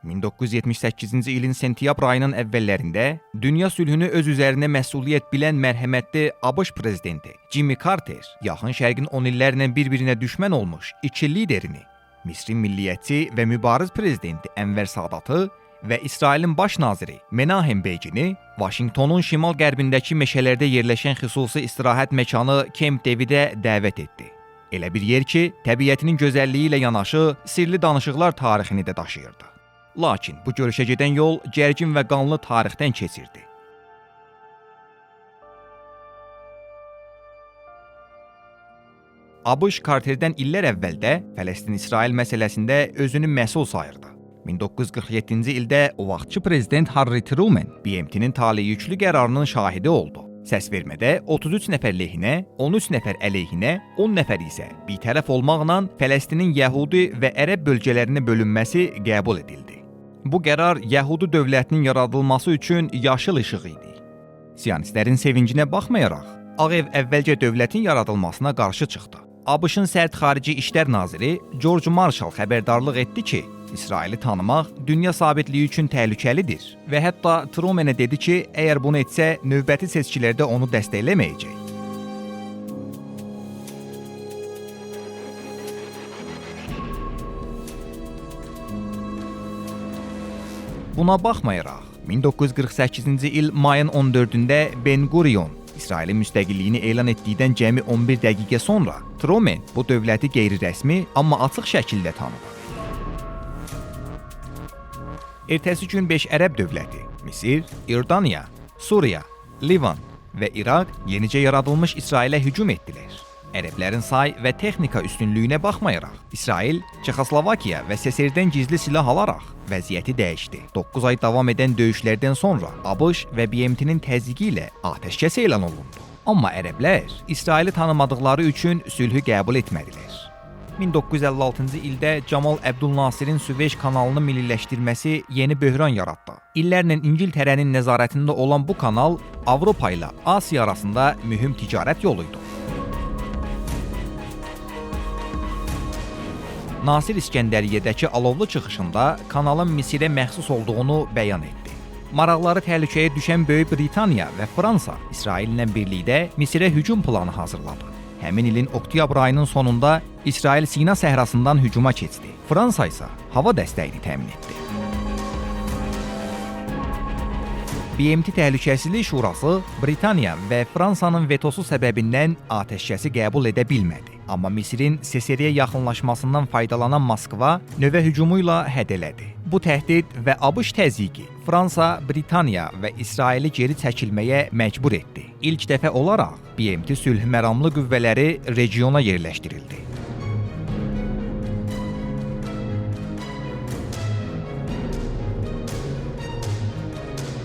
1978-ci ilin sentyabr ayının əvvəllərində dünya sülhünü öz üzərinə məsuliyyət bilən mərhəmətli ABŞ prezidenti Jimmy Carter, yaxın şərqin 10 illərlə bir-birinə düşmən olmuş iki liderini, Misrin milliyyətçi və mübariz prezidenti Ənvər Sadatı və İsrailin baş naziri Menahem Begini Vaşinqtonun şimal-qərbindəki meşələrdə yerləşən xüsusi istirahət məkanı Camp David'ə dəvət etdi. Elə bir yer ki, təbiətinin gözəlliyi ilə yanaşı sirli danışıqlar tarixini də daşıyırdı. Lakin bu görüşə gedən yol gərgin və qanlı tarixdən keçirdi. ABŞ Carterdən illər əvvəldə Fələstin-İsrail məsələsində özünü məsul sayırdı. 1947-ci ildə o vaxtçı prezident Harry Truman BMT-nin taleyüklü qərarının şahidi oldu. Səsvermədə 33 nəfər lehinə, 13 nəfər əleyhinə, 10 nəfər isə bitərəf olmaqla Fələstinin Yəhudi və Ərəb bölgələrinə bölünməsi qəbul edildi. Bu qərar Yəhudi dövlətinin yaradılması üçün yaşıl işıq idi. Siyonistlərin sevincinə baxmayaraq, Ağ Ev əvvəlcə dövlətin yaradılmasına qarşı çıxdı. ABŞ-ın sərt xarici işlər naziri George Marshall xəbərdarlıq etdi ki, İsraili tanımaq dünya sabitliyi üçün təhlükəlidir və hətta Trumanə dedi ki, əgər bunu etsə, növbəti seçkilərdə onu dəstəkləməyəcək. Buna baxmayaraq, 1948-ci il mayın 14-də Ben Gurion İsrailin müstəqilliyini elan etdikdən cəmi 11 dəqiqə sonra Truman bu dövləti qeyri-rəsmi, amma açıq şəkildə tanıdı. Ertəsi gün 5 ərəb dövləti, Misir, İordaniya, Suriya, Livan və İraq yenicə yaradılmış İsrailə hücum etdilər. Ərəblərin say və texnika üstünlüyünə baxmayaraq, İsrail, Çexoslovakiya və SSR-dən gizli silah alaraq vəziyyəti dəyişdi. 9 ay davam edən döyüşlərdən sonra ABŞ və BMT-nin təzyiqi ilə atəşkəs elan olundu. Amma ərəblər İsraili tanımadıqları üçün sülhü qəbul etmədilər. 1956-cı ildə Camal Əbdülnasirin Süveyş kanalını milliləşdirməsi yeni böhran yaratdı. İllərlə İngiltərənin nəzarətində olan bu kanal Avropa ilə Asiya arasında mühüm ticarət yoluydu. Nasir İskəndəriyyədəki alovlu çıxışında kanalın Misirə məxsus olduğunu bəyan etdi. Maraqları təhlükəyə düşən Böyük Britaniya və Fransa İsraillə birlikdə Misirə hücum planı hazırladı. Həmin ilin oktyabr ayının sonunda İsrail Sina səhrasından hücuma keçdi. Fransa isə hava dəstəyini təmin etdi. BMT Təhlükəsizlik Şurası Britaniya və Fransanın vetosu səbəbindən atəşkəsi qəbul edə bilmədi. Amma Misirin SSR-yə yaxınlaşmasından faydalanan Moskva növə hücumu ilə hədələdi. Bu təhdid və ABŞ təzyiqi Fransa, Britaniya və İsraili geri çəkilməyə məcbur etdi. İlk dəfə olaraq BMT sülh məramlı qüvvələri regiona yerləşdirildi.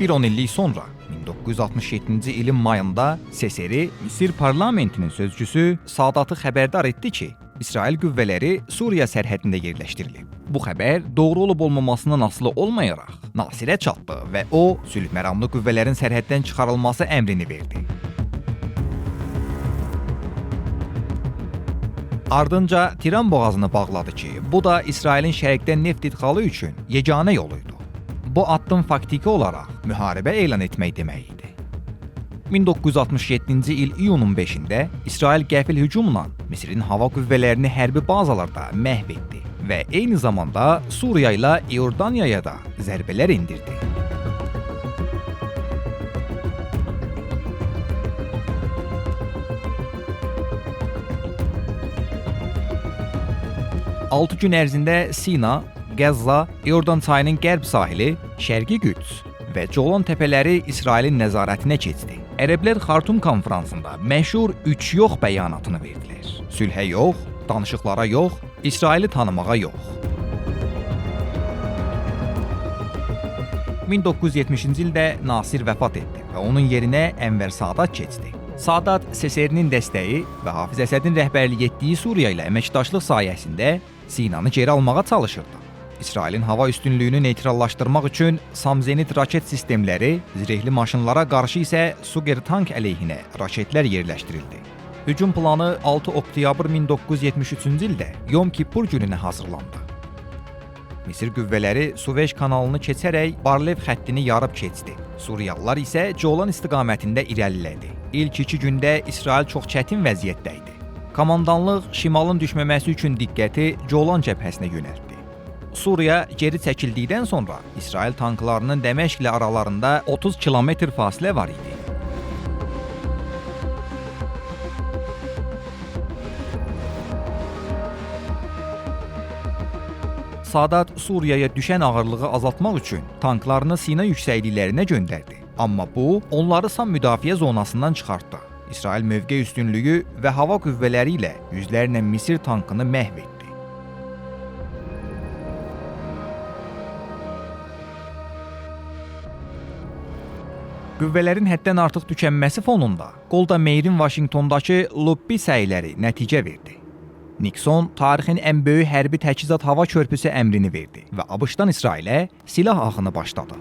Bir 10 illik sonra 1967-ci ilin mayında SSR Misir parlamentinin sözcüsü Sadatı xəbərdar etdi ki, İsrail qüvvələri Suriya sərhədində yerləşdirilib. Bu xəbər doğru olub-olmamasından asılı olmayaraq Nasirə çatdı və o, sülh məramlı qüvvələrin sərhəddən çıxarılması əmrini verdi. Ardınca Tiran boğazını bağladı ki, bu da İsrailin şərqdən neft idxalı üçün yeganə yoluydu. Bu addım faktiki olaraq müharibə elan etmək demək idi. 1967-ci il iyunun 5-də İsrail qəfil hücumla Misirin hava qüvvələrini hərbi bazalarda məhv etdi və eyni zamanda Suriya ilə İordaniyaya da zərbələr endirdi. Altı gün ərzində Sina, Qəzza, İordan çayının qərb sahili, Şərqi Qüds və Colan təpələri İsrailin nəzarətinə keçdi. Ərəblər Xartum konfransında məşhur 3 yox bəyanatını verdilər. Sülhə yox, danışıqlara yox, İsraili tanımağa yox. 1970-ci ildə Nasir vəfat etdi və onun yerinə Ənvər Sadat keçdi. Sadat SSR-nin dəstəyi və Hafiz Əsədin rəhbərlik etdiyi Suriya ilə əməkdaşlıq sayəsində Sinanı geri almağa çalışırdı. İsrailin hava üstünlüyünü neytrallaşdırmaq üçün Samzenit raket sistemləri, zirehli maşınlara qarşı isə Suger tank əleyhinə raketlər yerləşdirildi. Hücum planı 6 oktyabr 1973-cü ildə Yom Kippur gününə hazırlandı. Misir qüvvələri Suveç kanalını keçərək Barlev xəttini yarıb keçdi. Suriyalılar isə Colan istiqamətində irəlilədi. İlk 2 gündə İsrail çox çətin vəziyyətdə idi. Komandanlıq şimalın düşməməsi üçün diqqəti Colan cəbhəsinə yönəltdi. Suriya geri çəkildikdən sonra İsrail tanklarının Dəməşq ilə aralarında 30 kilometr fasilə var idi. Sadat Suriyaya düşən ağırlığı azaltmaq üçün tanklarını Sina yüksəkliklərinə göndərdi. Amma bu, onları Sam müdafiə zonasından çıxartdı. İsrail mövqe üstünlüyü və hava qüvvələri ilə yüzlərlə Misir tankını məhv etdi. Qüvvələrin həddən artıq tükənməsi fonunda Golda Meir'in Vaşinqtondakı lobbi səyləri nəticə verdi. Nixon tarixin ən böyük hərbi təchizat hava körpüsü əmrini verdi və ABŞ-dan İsrailə silah axını başladı.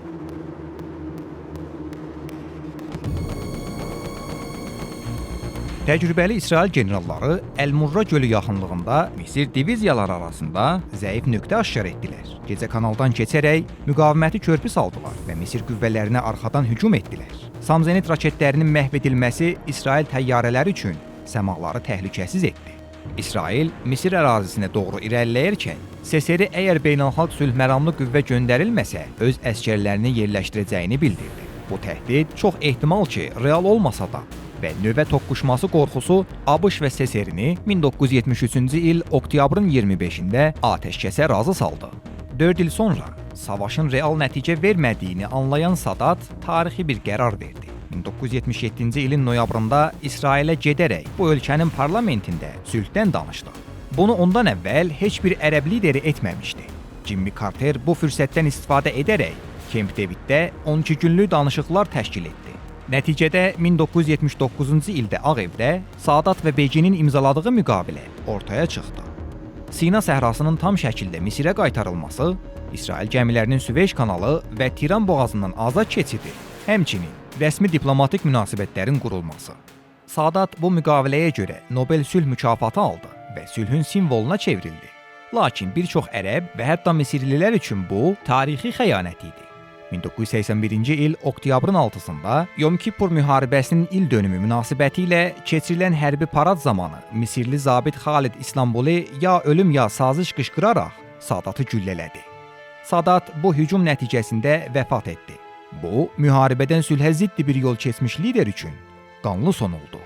Təcrübəli İsrail generalları Əl-Murra gölü yaxınlığında Misir diviziyaları arasında zəif nöqtə aşkar etdilər. Gecə kanaldan keçərək müqaviməti körpü saldılar və Misir qüvvələrinə arxadan hücum etdilər. Samzenit raketlərinin məhv edilməsi İsrail təyyarələri üçün səmaları təhlükəsiz etdi. İsrail Misir ərazisinə doğru irəliləyərkən SSR əgər beynəlxalq sülh məramlı qüvvə göndərilməsə öz əsgərlərini yerləşdirəcəyini bildirdi. Bu təhdid çox ehtimal ki, real olmasa da və növbə toqquşması qorxusu ABŞ və SSR-ni 1973-cü il oktyabrın 25-də atəşkəsə razı saldı. 4 il sonra savaşın real nəticə vermədiyini anlayan Sadat tarixi bir qərar verdi. 1977-ci ilin noyabrında İsrailə gedərək bu ölkənin parlamentində sülhdən danışdı. Bunu ondan əvvəl heç bir ərəb lideri etməmişdi. Jimmy Carter bu fürsətdən istifadə edərək Camp Daviddə 12 günlük danışıqlar təşkil etdi. Nəticədə 1979-cu ildə Ağ Evdə Sadat və Beginin imzaladığı müqavilə ortaya çıxdı. Sina səhrasının tam şəkildə Misirə qaytarılması, İsrail gəmilərinin Süveyş kanalı və Tiran boğazından azad keçidi, həmçinin rəsmi diplomatik münasibətlərin qurulması. Sadat bu müqaviləyə görə Nobel sülh mükafatı aldı və sülhün simvoluna çevrildi. Lakin bir çox ərəb və hətta Misirlilər üçün bu tarixi xəyanət idi. 1981-ci il oktyabrın 6-sında Yom Kippur müharibəsinin il dönümü münasibətilə keçirilən hərbi parad zamanı Misirli zabit Xalid İstanbuli ya ölüm ya saziş qışqıraraq Sadatı güllələdi. Sadat bu hücum nəticəsində vəfat etdi. Bu, müharibədən sülhə ziddi bir yol keçmiş lider üçün qanlı son oldu.